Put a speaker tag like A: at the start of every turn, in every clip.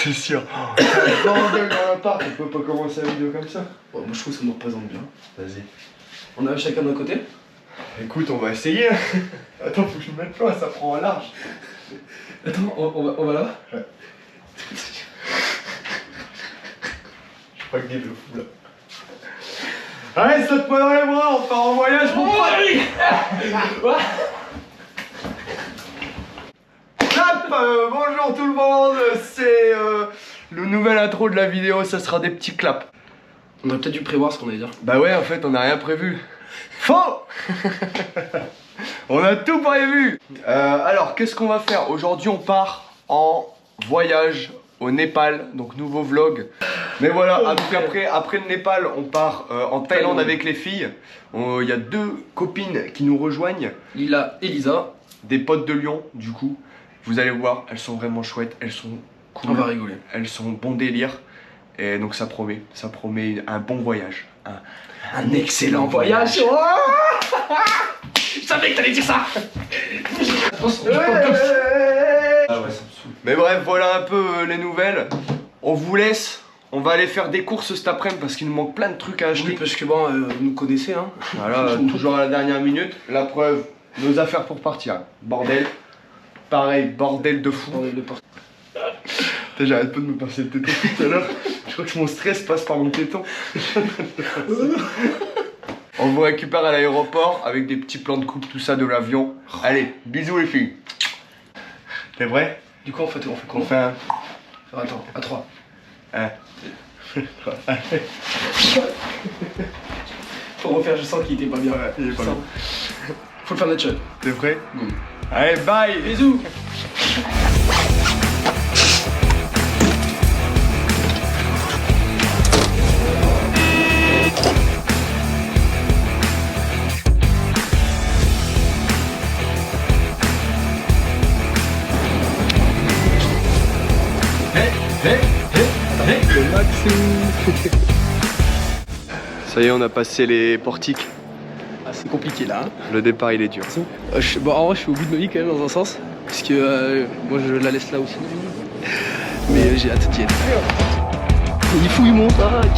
A: C'est sûr. Bordel dans l'appart, on peut pas commencer la vidéo comme ça.
B: Ouais, moi je trouve que ça me représente bien.
A: Vas-y.
B: On a chacun d'un côté.
A: Écoute, on va essayer. Attends, faut que je me mette loin, ça prend en large.
B: Attends, on va là.
A: Ouais. Je crois que Guy le fou là. Allez, saute-moi dans les bras, on part en voyage mon pote. Bonjour tout le monde, c'est le nouvel intro de la vidéo, ça sera des petits claps.
B: On aurait peut-être dû prévoir ce qu'on allait dire.
A: Bah ouais, en fait, on n'a rien prévu. Faux. On a tout prévu. Alors, qu'est-ce qu'on va faire? Aujourd'hui, on part en voyage au Népal, donc nouveau vlog. Mais voilà, après le Népal, on part en Thaïlande avec les filles. Il y a deux copines qui nous rejoignent.
B: Lila et Lisa.
A: Des potes de Lyon, du coup. Vous allez voir, elles sont vraiment chouettes, elles sont cool.
B: On va rigoler.
A: Elles sont bon délire. Et donc ça promet un bon voyage. Un excellent voyage.
B: Oh je savais que t'allais dire ça.
A: Ah ouais, ça me saoule. Mais bref, voilà un peu les nouvelles. On vous laisse. On va aller faire des courses cet après-midi parce qu'il nous manque plein de trucs à acheter.
B: Oui, parce que bon, vous nous connaissez hein.
A: Voilà, toujours à la dernière minute. La preuve, nos affaires pour partir. Bordel. Pareil, bordel de fou.
B: Bordel de porte.
A: J'arrête pas de me passer le téton tout à l'heure. Je crois que mon stress passe par mon téton. On vous récupère à l'aéroport avec des petits plans de coupe, tout ça de l'avion. Allez, bisous les filles. T'es vrai?
B: Du coup, on fait quoi?
A: On fait un...
B: Attends, à 3.
A: 1.
B: Faut refaire, je sens qu'il était pas bien.
A: Ouais, il est pas bien.
B: Faut le faire naturel.
A: T'es prêt?
B: Go.
A: Allez, bye.
B: Bisous.
A: Ça y est, on a passé les portiques.
B: Ah, c'est compliqué là. Hein.
A: Le départ, il est dur.
B: Bon, en vrai, je suis au bout de ma vie quand même dans un sens. Parce que moi, je la laisse là aussi. Mais j'ai hâte d'y être. Il fouille mon sac.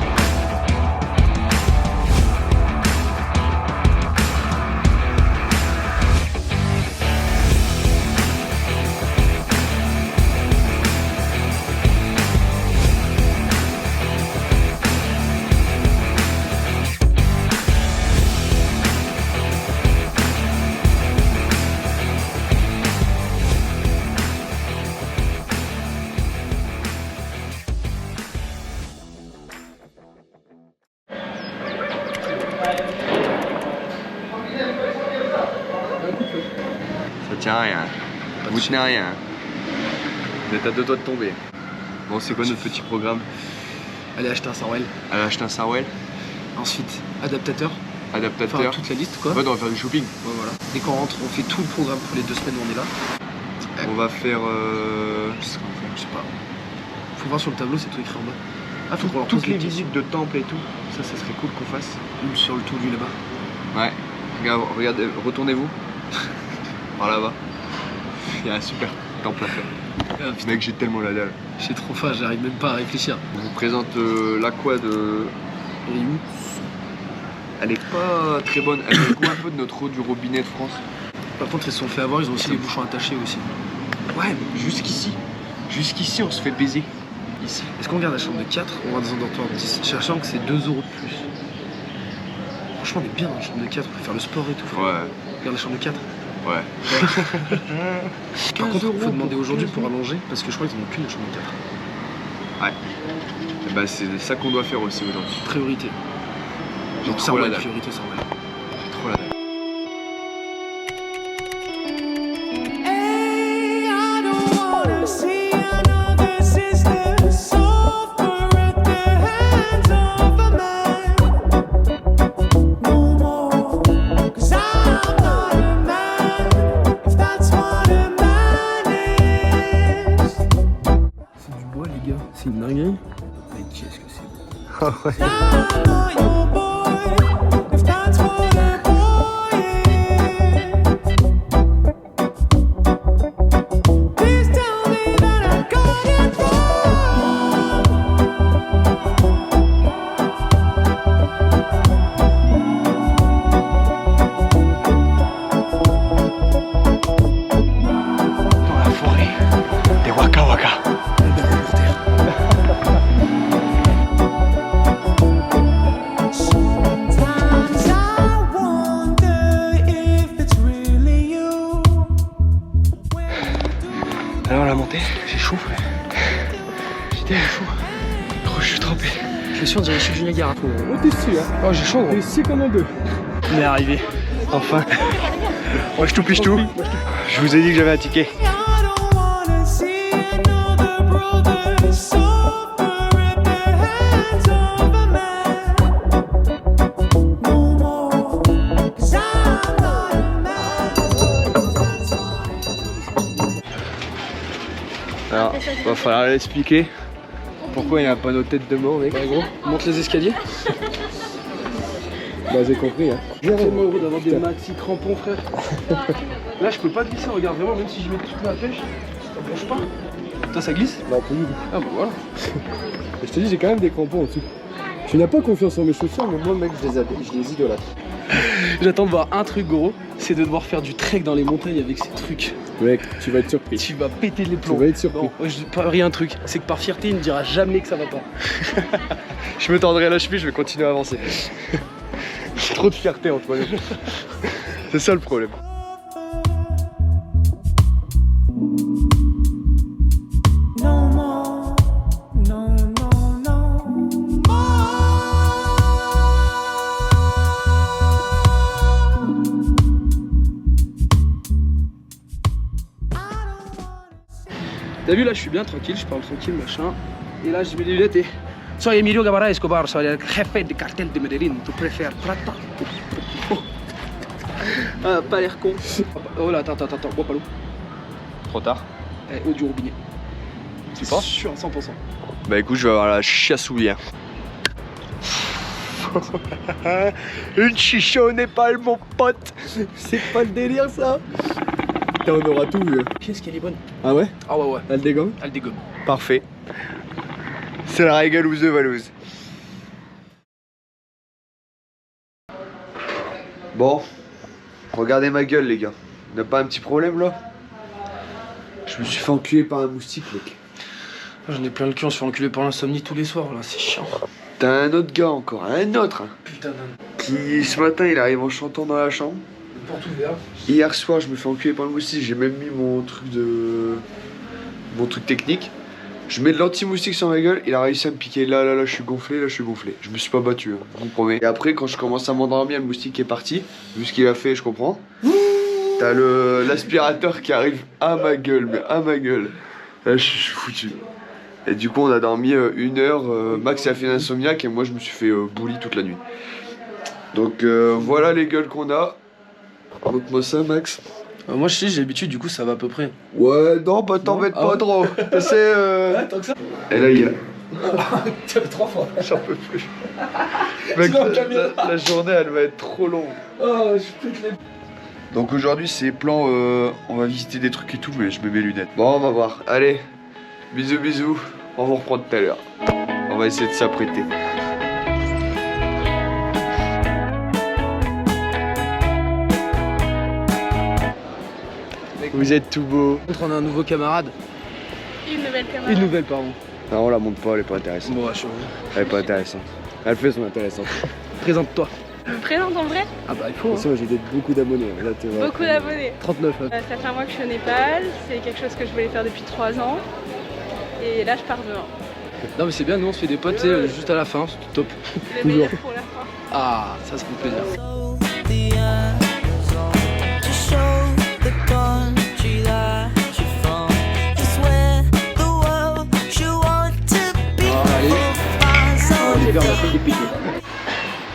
A: Ça tient à rien. Vous tenez à rien. Vous êtes à 2 doigts de tomber. Bon, c'est quoi notre petit programme?
B: Allez acheter un Sarwell.
A: Aller acheter un Sarwell.
B: Ensuite, adaptateur.
A: Adaptateur.
B: Enfin, toute la liste quoi.
A: En fait, on va faire du shopping.
B: Ouais, voilà. Dès qu'on rentre, on fait tout le programme pour les 2 semaines où on est là.
A: On va faire...
B: Je sais pas. Faut voir sur le tableau, c'est tout écrit en bas. Ah, faut qu'on leur
A: toutes
B: pose
A: les
B: des questions.
A: visites de temple et tout. Ça serait cool qu'on fasse.
B: Ou sur le tour du là-bas.
A: Ouais. Regardez, retournez-vous. Par là-bas. Il y a un super temple à faire.
B: Ah, putain,
A: Mec, j'ai tellement la dalle.
B: j'ai trop faim, j'arrive même pas à réfléchir.
A: On vous présente l'aqua de...
B: Elle est où?
A: Elle est pas très bonne. Elle a le goût un peu de notre eau du robinet de France.
B: Par contre, ils se sont fait avoir, ils ont aussi les bouchons attachés aussi.
A: Ouais, mais jusqu'ici. Jusqu'ici, on se fait baiser. Ici.
B: Est-ce qu'on regarde la chambre de 4? On va dans un dortoir de 10, sachant que c'est 2 € de plus. Franchement, on est bien dans la chambre de 4, on peut faire le sport et tout. Frère.
A: Ouais.
B: Regarde la chambre de 4.
A: Ouais.
B: Par contre, faut demander aujourd'hui pour allonger, parce que je crois qu'ils n'en ont qu'une la chambre de 4.
A: Ouais. Et bah, c'est ça qu'on doit faire aussi aujourd'hui.
B: Priorité.
A: J'ai
B: Donc,
A: trop la
B: ouais,
A: dalle.
B: priorité, ça va.
A: J'ai trop la dalle.
B: C'est du bois, les gars. C'est une dinguerie. Mais qu'est-ce que c'est beau.
A: Ah ouais. Alors la montée, j'ai chaud. J'ai tellement chaud. Gros, je suis trempé.
B: Je suis sûr, on dirait chute du Niagara.
C: Oh, t'es sûr, hein?
B: Oh, j'ai chaud, gros.
C: T'es sûr comme un bœuf.
A: On est arrivé. Enfin. Moi je tout piche tout. Je vous ai dit que j'avais un ticket. Alors, va falloir l'expliquer. Pourquoi il y a un panneau tête de mort, mec?
B: Bah, gros, monte les escaliers.
C: Bah, j'ai compris, hein.
B: C'est tellement heureux d'avoir des maxi crampons, frère. Là, je peux pas glisser, regarde, vraiment, même si je mets toute ma pêche, ça bouge pas. Toi, ça glisse?
C: Bah, pour nous.
B: Ah, bah voilà.
C: Je te dis, j'ai quand même des crampons au-dessus. Tu n'as pas confiance en mes chaussures, mais moi, mec, je les idolâtre.
B: J'attends de voir un truc, gros, c'est de devoir faire du trek dans les montagnes avec ces trucs.
C: Mec, tu vas être surpris.
B: Tu vas péter les plombs.
C: Tu vas être surpris.
B: Non, je parie un truc, c'est que par fierté, il me dira jamais que ça va pas.
A: Je me tordrai la cheville, je vais continuer à avancer. J'ai trop de fierté entre nous. C'est ça le problème.
B: T'as vu, là, je suis bien tranquille, je parle tranquille, machin. Et là, je mets les lunettes et... Soy Emilio Gabarra Escobar, soy el jefe de cartel de Medellín, tu préfères plata. Ah, pas l'air con. Oh là, attends, bois pas l'eau.
A: Trop tard.
B: Eau du robinet.
A: Tu penses?
B: Je suis à 100%.
A: Bah écoute, je vais avoir la chiassouille. Une chicha au Népal, mon pote.
C: C'est pas le délire, ça. Putain, on aura tout vu.
B: Qu'est-ce qu'elle est bonne?
C: Ah ouais?
B: Ah ouais, ouais.
C: Elle dégomme?
B: Elle dégomme.
A: Parfait. C'est la régalouse de Valouse. Bon, regardez ma gueule les gars. On n'a pas un petit problème là? Je me suis fait enculer par un moustique, mec.
B: J'en ai plein le cul, on se fait enculer par l'insomnie tous les soirs là, c'est chiant.
A: T'as un autre gars encore, un autre hein,
B: Putain d'un.
A: qui ce matin il arrive en chantant dans la chambre.
B: Porte ouverte.
A: Hier soir je me fais enculer par le moustique, j'ai même mis mon truc technique. Je mets de l'anti-moustique sur ma gueule, il a réussi à me piquer là, je suis gonflé, je suis gonflé. Je me suis pas battu, hein, je vous promets. Et après quand je commence à m'endormir, le moustique est parti, vu ce qu'il a fait, je comprends. T'as l'aspirateur qui arrive à ma gueule, mais à ma gueule. Là je suis foutu. Et du coup on a dormi 1 heure, Max a fait l'insomniaque et moi je me suis fait bully toute la nuit. Donc voilà les gueules qu'on a. Montre-moi ça Max.
B: Moi je sais, j'ai l'habitude, du coup ça va à peu près.
A: Ouais, non, bah t'embête pas trop. C'est
B: Ouais, tant que ça.
A: Et là, il y a.
B: Tu as fait 3 fois.
A: J'en peux plus. Mec, la journée, elle va être trop longue.
B: Oh, je pète les...
A: Donc aujourd'hui, c'est plan, on va visiter des trucs et tout, mais je mets mes lunettes. Bon, on va voir. Allez, bisous, bisous. On va vous reprendre tout à l'heure. On va essayer de s'apprêter. Vous êtes tout beau.
B: On a un nouveau camarade.
D: Une nouvelle camarade.
B: Une nouvelle, pardon.
A: Non, on la monte pas, elle est pas intéressante.
B: Bon, je...
A: Elle est pas intéressante. Elle fait son intéressante.
B: Présente-toi.
D: Je me présente en vrai.
B: Ah bah il faut. Hein.
C: Ça, j'ai beaucoup d'abonnés. Là, tu vois.
D: Beaucoup d'abonnés.
B: 39.
D: Ça fait un mois que je suis au Népal. C'est quelque chose que je voulais faire depuis 3 ans. Et là, je pars demain.
B: Non mais c'est bien, nous on se fait des potes, tu sais, juste à la fin, c'est top.
D: Le meilleur pour la fin.
B: Ah, ça fait plaisir.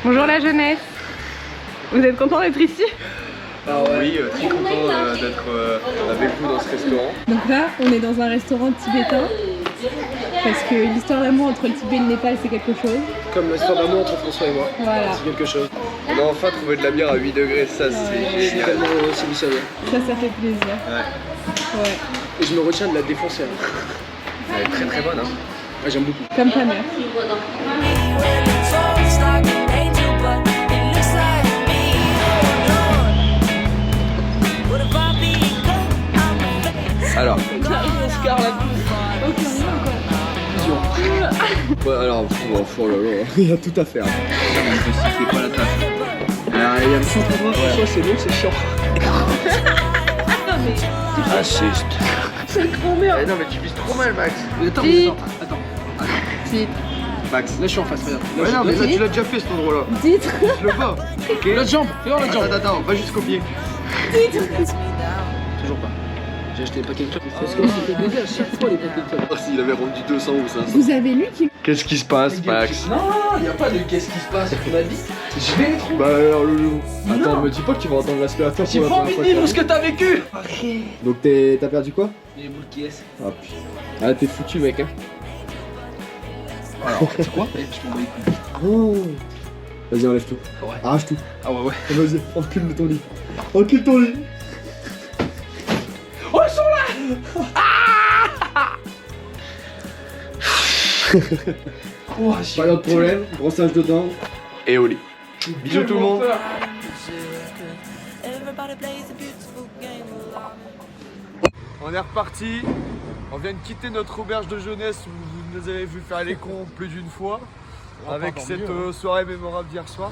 D: Bonjour la jeunesse. Vous êtes content d'être ici?
A: Oui, très content d'être avec vous dans ce restaurant.
E: Donc là, on est dans un restaurant tibétain parce que l'histoire d'amour entre le Tibet et le Népal, c'est quelque chose.
B: Comme l'histoire d'amour entre François et moi.
E: Voilà.
B: C'est quelque chose.
A: On a enfin trouvé de la bière à 8 degrés, ça c'est génial.
B: Tellement c'est du saveur.
E: Ça fait plaisir.
A: Ouais.
E: Ouais.
B: Et je me retiens de la défoncer. Hein.
A: Elle est très très bonne hein.
B: Ouais, j'aime beaucoup.
E: Comme ta mère.
A: Alors.
B: Oscar la
A: Ouais, alors, oh là là, il y a tout à faire. C'est pas la tâche. Il y a le centre de
B: François, c'est long, c'est chiant.
A: Assiste.
D: C'est trop bien.
B: faire.
A: Non mais tu vises trop mal Max.
B: Attends.
E: Dites.
A: Max.
B: Là je suis en face, regarde.
A: Ouais non mais là tu l'as déjà fait cet endroit là.
E: Dites.
A: Je le vois. Ok.
B: L'autre jambe, fais voir l'autre jambe.
A: Attends, va jusqu'au pied.
B: Toujours pas. J'ai acheté les paquets de clubs. Parce que c'était baisé à chaque fois les paquets de clubs.
A: Oh s'il avait rendu 200 ou 500.
E: Vous avez lu qui.
A: Qu'est-ce qui se passe Max?
B: Non, y a pas de qu'est-ce qui se passe. Tu m'as dit, je vais les trouver.
C: Bah alors Loulou.
B: Non.
C: Attends, me dis pas que tu vas entendre l'aspirateur
B: J'ai
C: pour
B: pas
C: la
B: envie de
C: première
B: vivre
C: fois.
B: ce que t'as vécu.
C: Donc t'as perdu quoi?
B: Les boules qui est.
C: Ah putain. Ah t'es foutu mec hein.
B: Alors, c'est quoi? Je m'en bats les couilles.
C: Oh. Vas-y enlève tout.
B: Ouais.
C: Arrache tout.
B: Ah ouais.
C: Vas-y, encule de ton lit. Encule ton lit.
B: Oh, ils sont là. Oh,
C: Pas de problème, brossage de dents.
A: Et au lit. Bisous tout le monde. On est reparti. On vient de quitter notre auberge de jeunesse où vous nous avez vu faire les cons plus d'une fois. Avec cette soirée mémorable d'hier soir.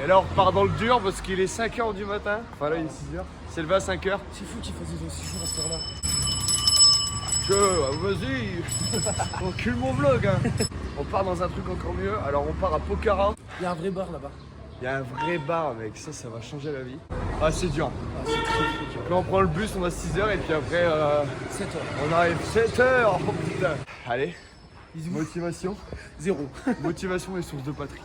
A: Et là on repart dans le dur parce qu'il est 5h du matin. Enfin là il est 6h. C'est levé à 5h.
B: C'est fou qu'il fasse aussi chaud à cette heure-là.
A: Vas-y, encule mon vlog hein. On part dans un truc encore mieux. Alors on part à Pokhara.
B: Il y a un vrai bar là-bas.
A: Il y a un vrai bar mec, ça va changer la vie. Ah c'est dur.
B: Ah, c'est très dur.
A: Là on prend le bus, on a 6h et puis après
B: 7h.
A: on arrive 7h. Oh putain. Allez,
B: Bisous.
A: motivation.
B: 0.
A: Motivation et source de patrie.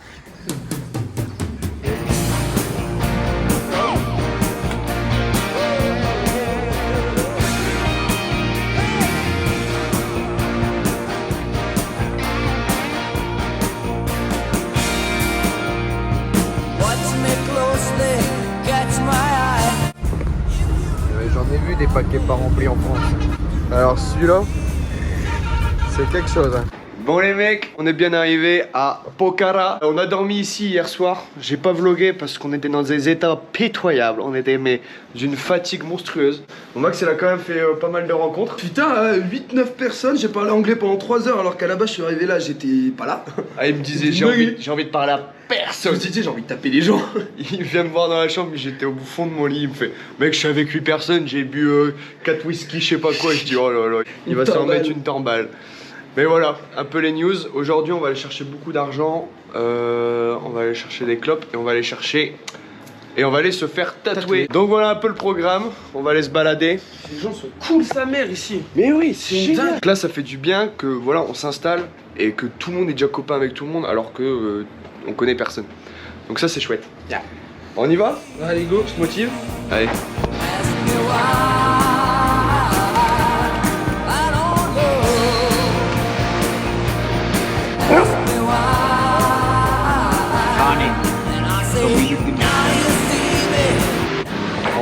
A: J'en ai vu des paquets pas remplis en France. Alors celui-là, c'est quelque chose. Hein. Bon les mecs, on est bien arrivé à Pokhara. On a dormi ici hier soir. J'ai pas vlogué parce qu'on était dans des états pitoyables. On était mais d'une fatigue monstrueuse. Bon, Max il a quand même fait pas mal de rencontres.
B: Putain, 8-9 personnes, j'ai parlé anglais pendant 3 heures alors qu'à la base je suis arrivé là, j'étais pas là.
A: Ah, il me disait j'ai envie de parler à personne.
B: Je me suis dit j'ai envie de taper les gens.
A: Il vient me voir dans la chambre, j'étais au fond de mon lit, il me fait mec je suis avec 8 personnes, j'ai bu 4 whisky, je sais pas quoi, je dis oh là là, il va s'en mettre une torballe. Mais voilà, un peu les news. Aujourd'hui on va aller chercher beaucoup d'argent, on va aller chercher des clopes et on va aller chercher... Et on va aller se faire tatouer. Donc voilà un peu le programme, on va aller se balader.
B: Les gens sont cool sa mère ici.
A: Mais oui, c'est
B: génial.
A: Donc là ça fait du bien que voilà on s'installe et que tout le monde est déjà copain avec tout le monde alors que on connaît personne. Donc ça c'est chouette.
B: Yeah.
A: On y va?
B: Allez go, je te motive.
A: Allez.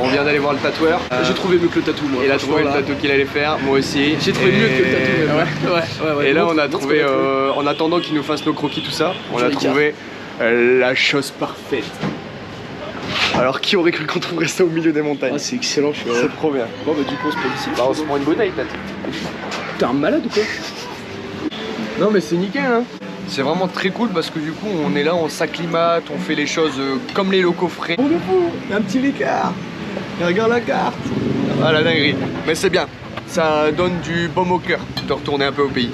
A: On vient d'aller voir le tatoueur.
B: J'ai trouvé mieux que le tatou moi.
A: Il a trouvé le
B: Franchement, là.
A: tatou qu'il allait faire, moi aussi.
B: J'ai trouvé mieux que le tatou même. Ouais.
A: Et là on a
B: Montre
A: trouvé,
B: ce qu'on a
A: en attendant qu'il nous fasse nos croquis tout ça, on a
B: Joli
A: trouvé la chose parfaite. Alors qui aurait cru qu'on trouverait ça au milieu des montagnes?
B: Ah c'est excellent, je suis heureux.
A: C'est trop bien.
B: Bon bah du coup on se prend ici.
A: Bah on se prend une bouteille peut-être.
B: T'es un malade ou quoi?
A: Non mais c'est nickel hein. C'est vraiment très cool parce que du coup on est là, on s'acclimate, on fait les choses comme les locaux frais.
C: Bon du coup, un petit Ricard. Et regarde la carte.
A: Ah la dinguerie. Mais c'est bien, ça donne du baume au cœur de retourner un peu au pays.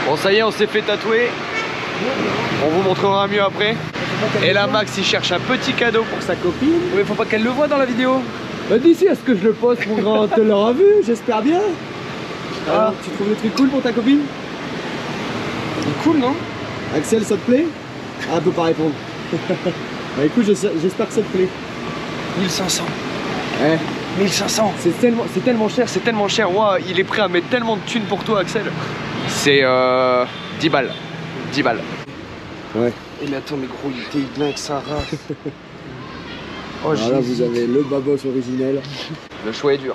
A: Bon ça y est, on s'est fait tatouer. On vous montrera mieux après. Et là Max il cherche un petit cadeau pour sa copine.
B: Oui, faut pas qu'elle le voie dans la vidéo.
C: Bah d'ici à ce que je le poste, mon grand, te l'aura vu, j'espère bien. Ah, tu trouves des trucs cool pour ta copine?
B: Cool non?
C: Axel, ça te plaît? Ah, elle peut pas répondre. Bah écoute, j'espère que ça te plaît.
B: 1500.
C: Ouais.
B: 1500.
A: C'est tellement cher. Wow, il est prêt à mettre tellement de thunes pour toi Axel. C'est 10 balles. 10 balles.
C: Ouais.
B: Eh mais attends mais gros il était dingue ça rare. Oh
C: Alors là, vous avez le babos originel.
A: Le choix est dur.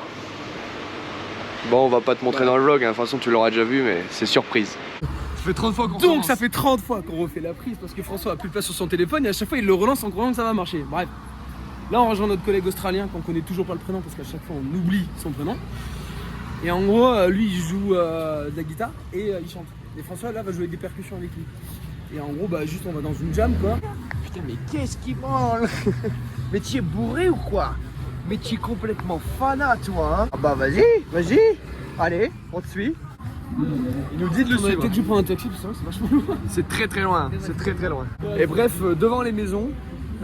A: Bon, on va pas te montrer dans le vlog, hein. De toute façon tu l'auras déjà vu, mais c'est surprise. Ça fait 30 fois qu'on
B: Donc ça fait 30 fois qu'on refait la prise parce que François a plus de place sur son téléphone et à chaque fois il le relance en croyant que ça va marcher. Bref. Là on rejoint notre collègue australien qu'on connaît toujours pas le prénom parce qu'à chaque fois on oublie son prénom. Et en gros lui il joue de la guitare et il chante. Et François là va jouer des percussions avec lui. Et en gros bah juste on va dans une jam quoi. Putain mais qu'est-ce qu'il branle.
C: Mais tu es bourré ou quoi? Mais tu es complètement fanat, toi, hein? Ah bah vas-y. Allez, on te suit. Il nous dit de le suivre.
B: Peut-être que je prends un taxi, tout ça, c'est vachement loin.
C: C'est très loin, c'est très loin. Et bref, devant les maisons,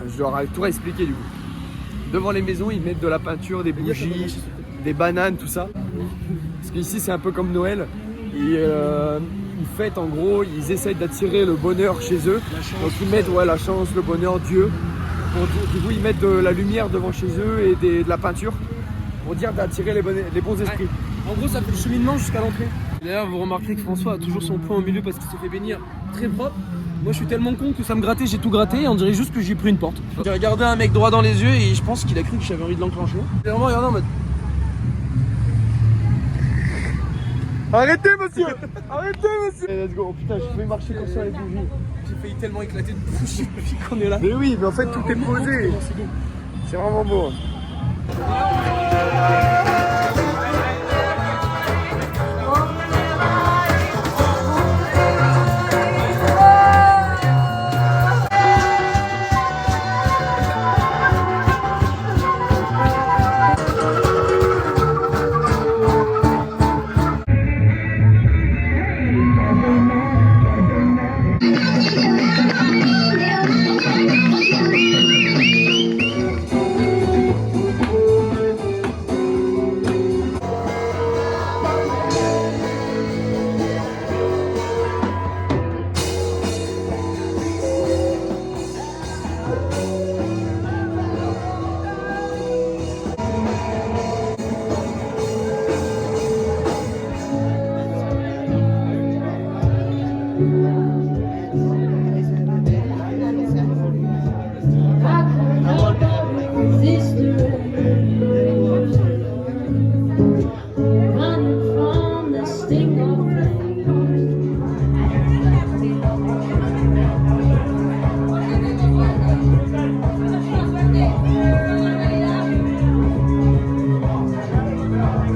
C: je dois tout expliquer du coup. Devant les maisons, ils mettent de la peinture, des bougies, des bananes, tout ça. Parce qu'ici, c'est un peu comme Noël. Ils fêtent, en gros, ils essayent d'attirer le bonheur chez eux. Donc ils mettent la chance, le bonheur, Dieu. Du coup, ils mettent de la lumière devant chez eux et de la peinture pour dire d'attirer les bons esprits.
B: En gros, ça fait le cheminement jusqu'à l'entrée. D'ailleurs, vous remarquerez que François a toujours son point au milieu parce qu'il se fait bénir très propre. Moi, je suis tellement con que ça me grattait, j'ai tout gratté et on dirait juste que j'ai pris une porte. J'ai regardé un mec droit dans les yeux et je pense qu'il a cru que j'avais envie de l'enclencher. J'ai vraiment regardé en mode.
C: Arrêtez, monsieur. Let's go. Oh, putain, j'ai failli marcher comme ça avec les bougies.
B: J'ai failli tellement éclater de bouche depuis qu'on est là.
C: Mais oui, mais en fait, tout est posé. C'est vraiment beau.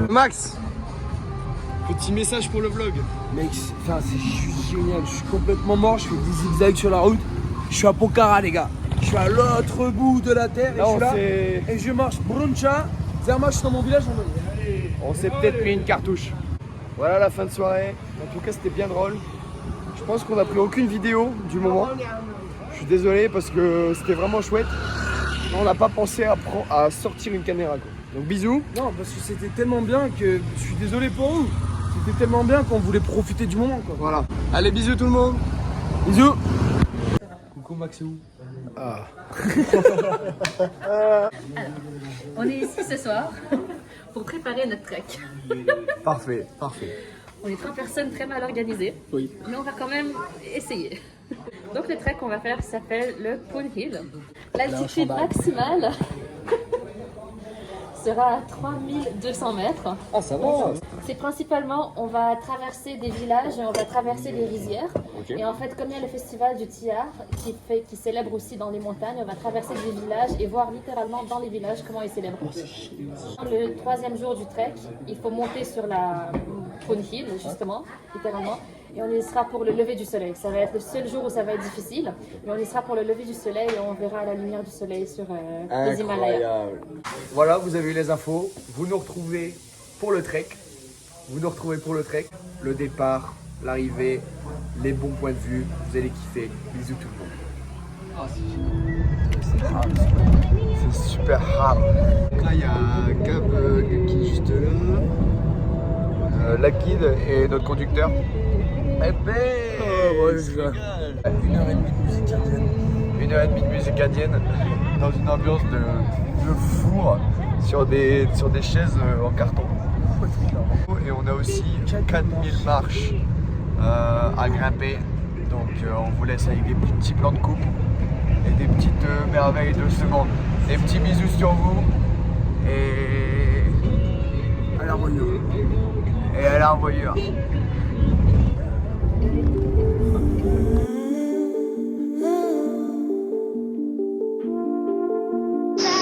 C: Max, petit message pour le vlog.
B: Mec, c'est juste génial. Je suis complètement mort, je fais des zigzags sur la route. Je suis à Pokhara, les gars. Je suis à l'autre bout de la terre et je suis là. Et je marche bruncha. C'est-à-dire, je suis dans mon village.
C: On s'est peut-être pris une cartouche. Voilà la fin de soirée. En tout cas, c'était bien drôle. Je pense qu'on a pris aucune vidéo du moment. Je suis désolé parce que c'était vraiment chouette. On n'a pas pensé à sortir une caméra, quoi. Donc bisous.
B: Non, parce que c'était tellement bien que je suis désolé pour vous. C'était tellement bien qu'on voulait profiter du moment, quoi.
C: Voilà. Allez, bisous tout le monde.
B: Bisous.
C: Coucou Max, c'est où? Ah.
E: On est ici ce soir pour préparer notre trek.
C: Parfait.
E: On est 3 personnes très mal organisées,
C: Oui.
E: mais on va quand même essayer. Donc le trek qu'on va faire s'appelle le Poon Hill. L'altitude maximale sera à 3200 mètres.
C: Ah, ça va.
E: C'est principalement, on va traverser des villages et on va traverser des rizières.
C: Ok.
E: Et en fait, comme il y a le festival du Tillard qui célèbre aussi dans les montagnes, on va traverser des villages et voir littéralement dans les villages comment ils célèbrent. Le 3e jour du trek, il faut monter sur la Poon Hill, justement, littéralement. Et on y sera pour le lever du soleil. Ça va être le seul jour où ça va être difficile. Mais on y sera pour le lever du soleil et on verra la lumière du soleil sur les Himalayas.
C: Voilà, vous avez eu les infos. Vous nous retrouvez pour le trek. Le départ, l'arrivée, les bons points de vue. Vous allez kiffer. Bisous tout le monde. C'est super hard. Donc là, il y a Gab qui est juste là. Lakid et notre conducteur. Eh ben,
B: Ouais,
C: 1h30 de musique indienne dans une ambiance de four sur des chaises en carton. Et on a aussi 4000 marches à grimper. Donc on vous laisse avec des petits plans de coupe et des petites merveilles de secondes. Des petits bisous sur vous et à la revoyure.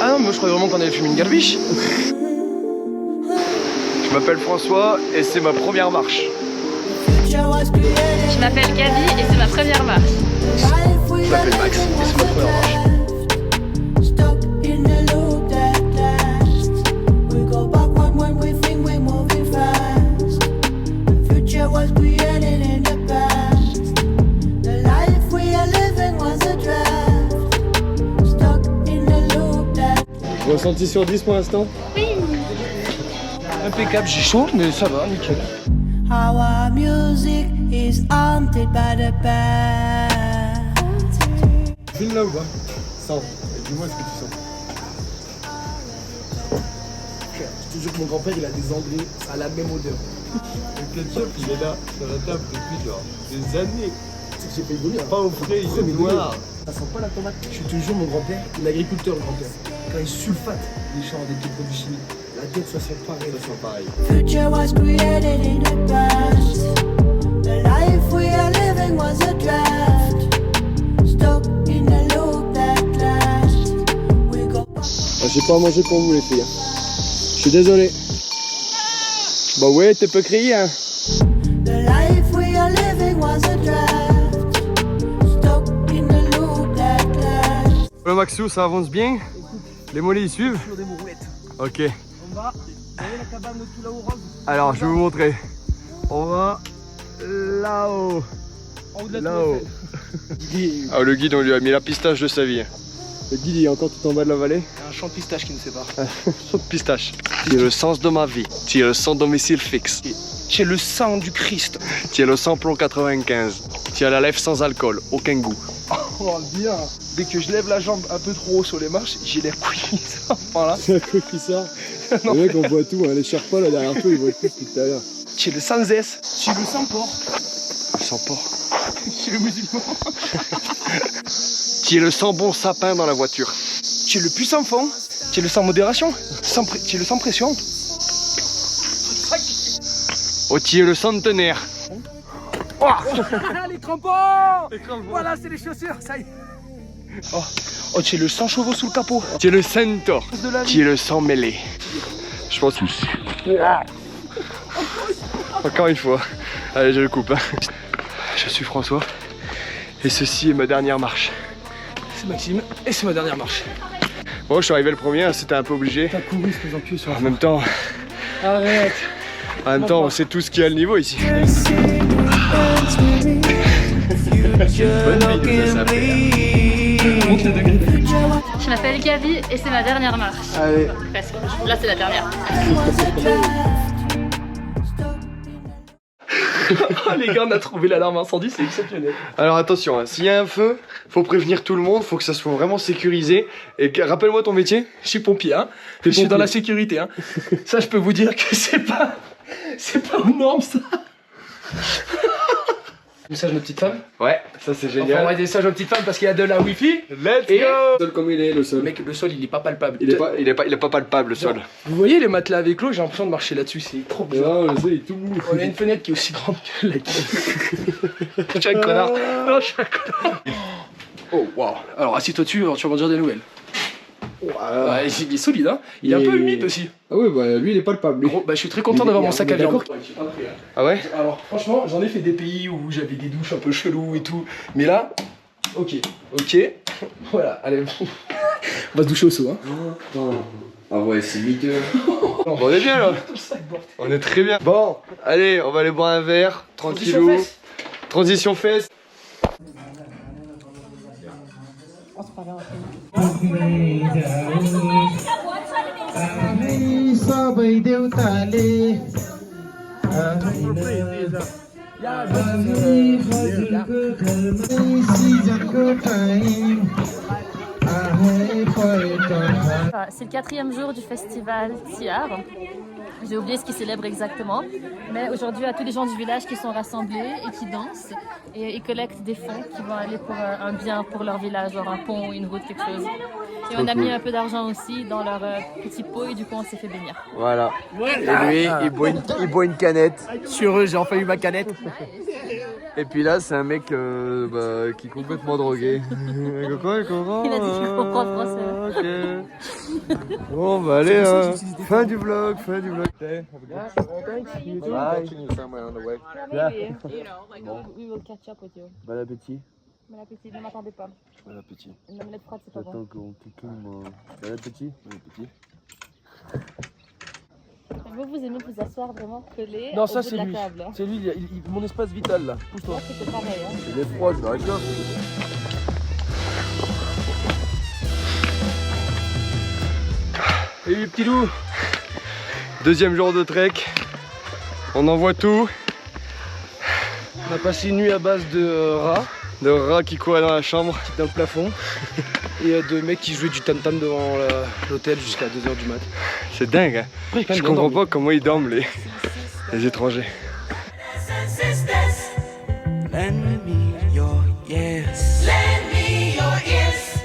A: Ah non, moi je croyais vraiment qu'on allait fumer une garbiche. Je m'appelle François et c'est ma première marche.
E: Je m'appelle Gabi et c'est ma première marche.
A: Je m'appelle Max et c'est ma première marche.
C: Ressenti sur 10 pour l'instant?
B: Impeccable, j'ai chaud, mais ça va, nickel.
F: Our music is haunted by the past.
C: Filme là ou pas? Sens. Dis-moi ce que tu sens.
B: Je te jure que mon grand-père, il a des Anglais, ça a la même odeur.
C: Le ketchup, il est là, sur la table depuis genre des années.
B: C'est que j'ai fait évoluer.
C: Pas au frais, il est noir.
B: Ça sent pas la tomate. Je te jure, mon grand-père, il est agriculteur, le grand-père. Quand il sulfate les champs avec des produits chimiques, la tête, ça sent pareil.
C: Ça sent pareil.
F: Future was created in the past. The life we are living was a draft. Stuck in a loop that lasts. We go.
C: J'ai pas à manger pour vous les filles. Je suis désolé. Bah ouais, tu peux crier hein.
F: The life we are living was a draft. Stuck in a loop that lasts.
C: Le Maxou, ça avance bien. Les mollets ils suivent.
B: Sur des mourouettes.
C: Ok.
B: On va. Vous voyez la cabane tout là-haut rose?
C: Alors je vais vous montrer. On va là-haut.
B: En haut de la
C: Là-haut.
B: tour Eiffel.
C: Ah, le guide, on lui a mis la pistache de sa vie. Le guide, il est encore tout en bas de la vallée.
B: Il y a un champ de pistache qui nous sépare.
C: Saut de pistache. Tu es le sens de ma vie. Tu es le sans domicile fixe.
B: J'ai le sang du Christ.
C: Tu es le samplon 95. Tu as la lèvre sans alcool, aucun goût.
B: Oh bien. Dès que je lève la jambe un peu trop haut sur les marches, j'ai l'air couillu. Voilà.
C: C'est un truc qui sort. Le mec, on voit tout. Hein. Les Sherpas là derrière toi, ils voient tout depuis tout à l'heure.
B: J'ai le sans S. J'ai le sans porc.
C: Sans porc.
B: J'ai le musulman.
C: Tu es le sans bon sapin dans la voiture.
B: J'ai le puissant fond. J'ai le sans modération. J'ai le sans pression.
C: Oh, tu es le centenaire.
B: Les crampons. Voilà, c'est les chaussures, ça y est. Oh, j'ai le sang chevaux sous le capot.
C: Tu es le centaure.
B: De la vie.
C: Tu es le sang mêlé. Je pense que... Encore une fois. Allez, je le coupe. Hein. Je suis François. Et ceci est ma dernière marche.
B: C'est Maxime et c'est ma dernière marche.
C: Bon, je suis arrivé le premier, c'était un peu obligé.
B: T'as couru ce faisant pied sur la
C: En même temps,
B: Arrête.
C: on sait tout ce qu'il y a le niveau ici.
E: Je m'appelle Gabi et c'est ma dernière marche.
C: Allez.
E: Presque. Là, c'est la dernière.
B: Les gars, on a trouvé l'alarme incendie, c'est exceptionnel.
C: Alors attention, hein, s'il y a un feu, faut prévenir tout le monde, faut que ça soit vraiment sécurisé. Et rappelle-moi ton métier.
B: Je suis pompier, hein. Je suis dans la sécurité, hein. Ça, je peux vous dire que c'est pas aux normes, ça. Message de petite femme.
C: Ouais, ça c'est
B: Enfin, on
C: génial.
B: va des messages aux petites femmes parce qu'il y a de la wifi.
C: Let's
B: Et-
C: go. Le sol comme il est, le sol.
B: Mec, le sol, il est pas palpable.
C: Il est pas palpable le sol.
B: Vous voyez les matelas avec l'eau, j'ai l'impression de marcher là-dessus, c'est trop bizarre.
C: Non, le sol il est tout mou.
B: On a une fenêtre qui est aussi grande que la gueule. Je suis un connard. Non, je suis un connard. Oh, waouh. Alors, assis-toi dessus, alors tu vas m'en dire des nouvelles. Ah, il est solide, hein. Il est un peu humide aussi.
C: Ah ouais, bah lui il est palpable. Lui.
B: Gros, bah, je suis très content d'avoir mon sac à viande.
C: Ah ouais.
B: Alors, franchement, j'en ai fait des pays où j'avais des douches un peu chelous et tout. Mais là, ok. Voilà, allez. On va se doucher au seau, hein.
C: Ah ouais, c'est miteux. Bon, on est bien là. On est très bien. Bon, allez, on va aller boire un verre, tranquillou. Transition fesses.
E: C'est le 4e jour du festival Tiar. J'ai oublié ce qu'ils célèbrent exactement. Mais aujourd'hui, il y a tous les gens du village qui sont rassemblés et qui dansent. Et ils collectent des fonds qui vont aller pour un bien pour leur village, genre un pont, une route, quelque chose. Et on a mis un peu d'argent aussi dans leur petit pot et du coup on s'est fait bénir.
C: Voilà. Et lui, il boit une canette.
B: Je suis heureux, j'ai enfin eu ma canette.
C: Et puis là, c'est un mec qui est complètement drogué. Quoi,
E: Il a dit qu'il comprend le français.
C: Ok. Bon, bah allez, fin du vlog. Bye.
E: We will catch up with you.
C: Bon appétit.
E: Bon appétit, ne m'attendez pas.
C: Bon appétit.
E: Une omelette froide, c'est pas bon.
C: J'attends qu'on tout Bon appétit. Bon appétit.
E: Vous aimez vous asseoir vraiment collé
B: Non,
E: au
B: ça
E: bout
B: c'est
E: de la
B: lui.
E: table. Hein.
B: C'est lui, mon espace vital là. Pousse-toi.
E: Moi, c'était pareil. Hein.
C: Il est froid, je m'arrête là.
B: Et les petits loups.
A: Deuxième jour de trek. On envoie tout.
B: On a passé une nuit à base de rats.
A: De rats qui couraient dans la chambre.
B: Dans le plafond. Et de mecs qui jouaient du tam-tam devant l'hôtel jusqu'à 2h du mat.
A: C'est dingue, hein.
B: Ouais,
A: Je comprends pas comment ils dorment les étrangers.
F: Lend me your ears. Lend me your ears.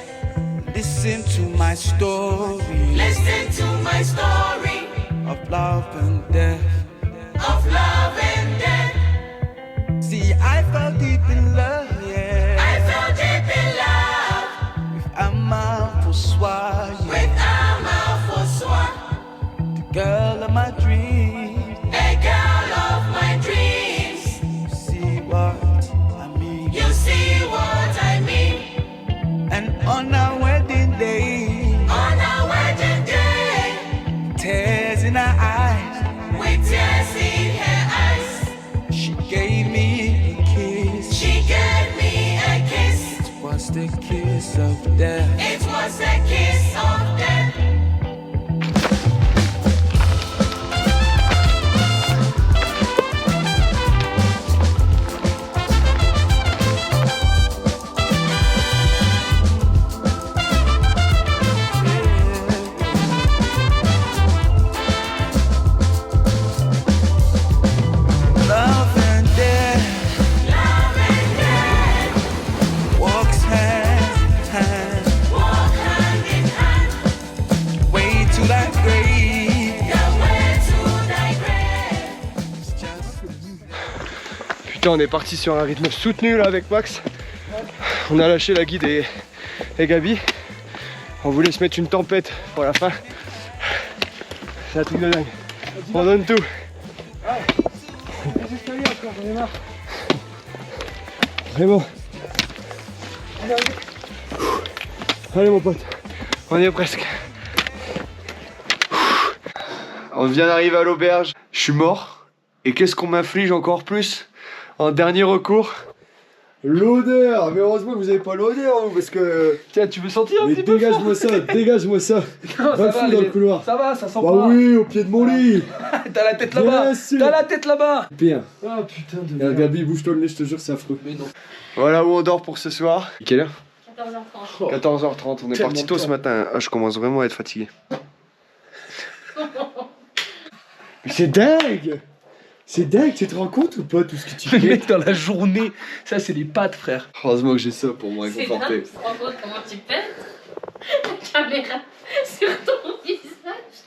F: Listen to my story. Listen to my story. Of love and death. Of love and death. See, I fell deep in love, yeah. I fell deep in love. With Ama Fossois, yeah. With Ama Fossois. The girl of my dreams. The girl of my dreams. You see what I mean? You see what I mean? And on our wedding day. On our wedding day. Tears in her eyes. With tears in her eyes. She gave me a kiss. She gave me a kiss. It was the kiss of death. It was the kiss of death. Love and death. Love and death. Walks hand in hand. Walk hand in hand. Way to thy grave. The way to thy grave. It's just
A: Putain, on est parti sur un rythme soutenu là avec Max. On a lâché la guide et Gabi. On voulait se mettre une tempête pour la fin. C'est un truc de dingue. On donne tout.
B: Les escaliers encore, j'en ai marre.
A: C'est bon. Allez mon pote, on y est presque. On vient d'arriver à l'auberge. Je suis mort. Et qu'est-ce qu'on m'inflige encore plus en dernier recours? L'odeur. Mais heureusement que vous avez pas l'odeur vous, parce que...
B: Tiens, tu veux sentir un
A: Mais
B: petit peu?
A: dégage-moi ça, dégage-moi ça.
B: Non,
A: Va le foutre dans le couloir.
B: Ça va, ça sent
A: Bah
B: pas.
A: oui, au pied de mon lit.
B: T'as la tête là-bas.
A: Bien sûr.
B: T'as la tête là-bas.
A: Pire.
B: Ah putain de
A: Regarde,
B: merde.
A: Gabi, bouge-toi le nez, je te jure, c'est affreux.
B: Mais non.
A: Voilà où on dort pour ce soir. Quelle heure?
E: 14h30.
A: 14h30, on est
B: Tellement
A: parti
B: de
A: tôt
B: temps.
A: ce matin. Ah, je commence vraiment à être fatigué. Mais c'est dingue! C'est dingue, tu te rends compte ou pas tout ce que tu
B: Le
A: fais?
B: mec dans la journée, ça c'est les pattes frère.
A: Heureusement que j'ai ça pour me
E: C'est
A: réconforter.
E: dingue, tu te rends compte comment tu pètes la caméra sur ton visage.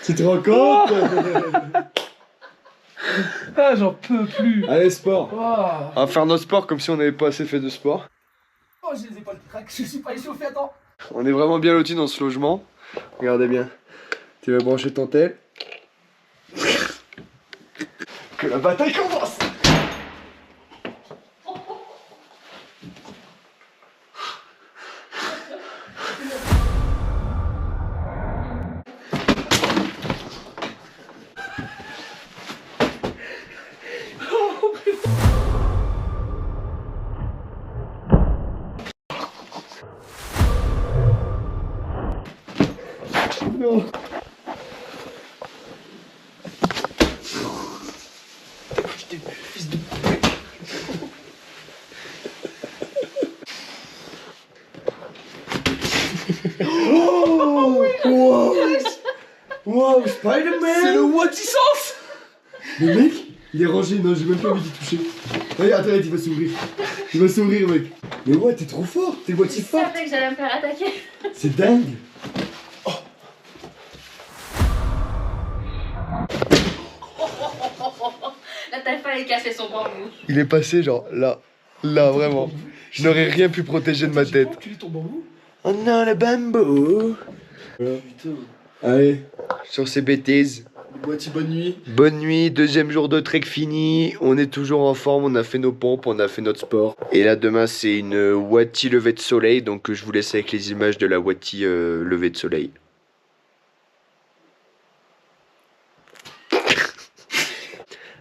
A: Tu te rends compte?
B: Ah j'en peux plus.
A: Allez, sport.
B: Oh,
A: On va faire notre sport comme si on n'avait pas assez fait de sport.
B: oh j'ai les épaules qui craquent, je suis pas échauffé, attends.
A: On est vraiment bien lotis dans ce logement. Regardez bien. Tu vas brancher ton tel. Que la bataille commence! Non. Oh! Wow! Wow, Spider-Man!
B: C'est le Watisance.
A: Le mec, il est rangé, non, j'ai même pas envie d'y toucher. Regarde, attends, il va s'ouvrir. Il va s'ouvrir, mec. Mais ouais, t'es trop fort, t'es moitié
E: Je
A: fort.
E: savais que j'allais me faire attaquer.
A: C'est dingue.
E: Là, t'as failli casser son bambou.
A: Il est passé genre là, là vraiment. Je n'aurais rien pu protéger de ma tête.
B: Tu ton bambou?
A: Oh non, le bambou.
B: Putain.
A: Allez, sur ces bêtises.
B: Boîtier, bonne nuit.
A: Bonne nuit, deuxième jour de trek fini. On est toujours en forme, on a fait nos pompes, on a fait notre sport. Et là demain c'est une Wati lever de soleil, donc je vous laisse avec les images de la Wati lever de soleil.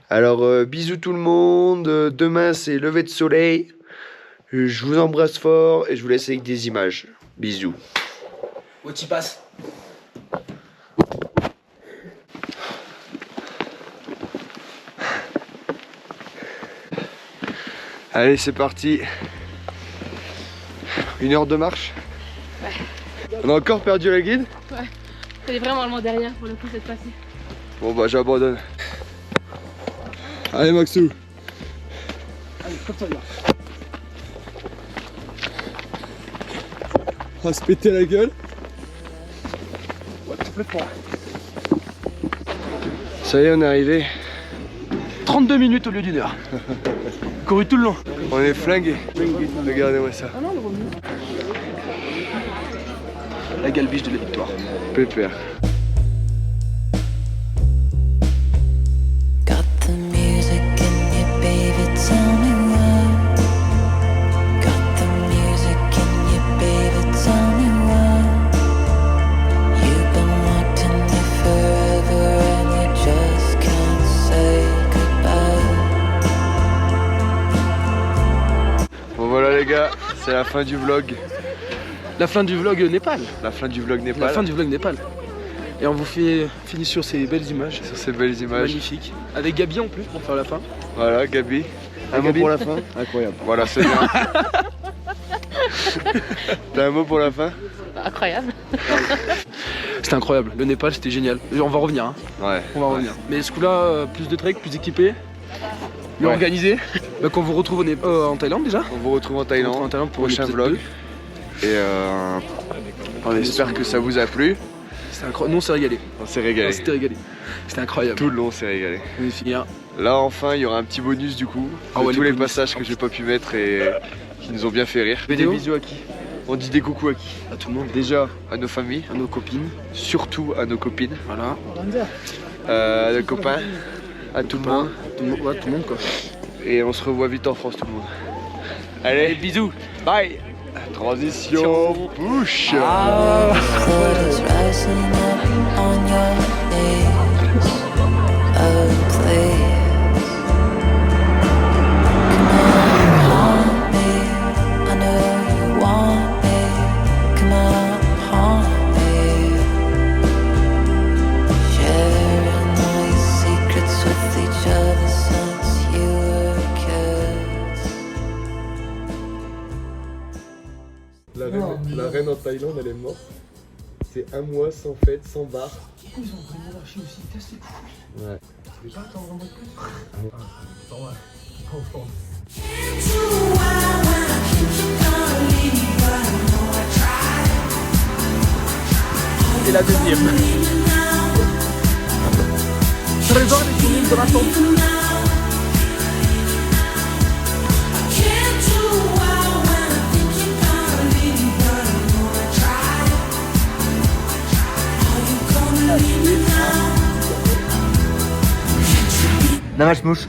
A: Alors bisous tout le monde, demain c'est lever de soleil. Je vous embrasse fort et je vous laisse avec des images. Bisous.
B: Wati passe.
A: Allez, c'est parti. 1 heure de marche.
D: Ouais.
A: On a encore perdu la guide.
D: Ouais. Elle est vraiment loin derrière pour le coup cette fois-ci.
A: Bon bah j'abandonne. Allez Maxou.
B: Allez, comme ça, là.
A: On va se péter la gueule.
B: Ouais, complètement.
A: Ça y est, on est arrivé.
B: 32 minutes au lieu d'1 heure. Couru tout le long.
A: On est flingués. Regardez-moi ça.
B: Ah non, le revenu. La galbiche de la victoire.
A: Pépère.
G: Got the music in you, baby, tell me why. Got the music in you, baby, tell me why. You've been wanting me forever and you just can't say goodbye.
A: Bon voilà les gars, c'est la fin du vlog.
B: La fin du vlog Népal.
A: La fin du vlog
B: La
A: Népal.
B: fin du vlog Népal. Et on vous fait finir sur ces belles images.
A: Sur ces belles images.
B: Magnifiques. Avec Gabi en plus pour faire la fin.
A: Voilà, Gabi. Un mot
B: Gabi.
A: pour la fin. Incroyable. Voilà, c'est bien. T'as un mot pour la fin?
D: Incroyable.
B: C'était incroyable. Le Népal, c'était génial. On va revenir. Hein.
A: Ouais.
B: On va revenir. Mais ce coup-là, plus de trek, plus équipé, mieux
A: Ouais.
B: organisé. Donc on vous retrouve en Thaïlande déjà.
A: On vous retrouve en Thaïlande.
B: En Thaïlande pour
A: prochain
B: l'épisode
A: vlog.
B: 2.
A: Et on espère que ça vous a plu.
B: C'était incroyable. Nous on s'est régalé.
A: On s'est régalé.
B: On s'était régalé. C'était incroyable.
A: Tout le long, on s'est régalé.
B: On est fini.
A: Là, enfin, il y aura un petit bonus du coup.
B: Ah
A: De
B: ouais,
A: tous
B: les
A: les
B: bonus.
A: passages que j'ai pas pu mettre et qui nous ont bien fait rire. Des
B: Vidéo.
A: bisous à qui? On dit des coucous à qui?
B: À tout le monde.
A: Déjà à nos familles,
B: À nos copines.
A: surtout à nos copines,
B: Voilà.
A: à nos copains, à tout le monde.
B: Tout le monde, ouais, tout le monde quoi.
A: Et on se revoit vite en France tout le monde. Allez, bisous. Bye. Transition push.
G: Blood is rising up on your knees. Oh, please. Come on, haunt me. I know you want me. Come on, haunt me. Sharing all your secrets with each other since you were kids.
A: La reine en Thaïlande, elle est morte. C'est un mois sans fête, sans bar.
B: Ils ont pris monarchie aussi. C'est cool.
A: Ouais.
B: Tu veux pas attendre un mois de plus? Et la deuxième. Trésor des souvenirs de raton.
H: Namaste mouche.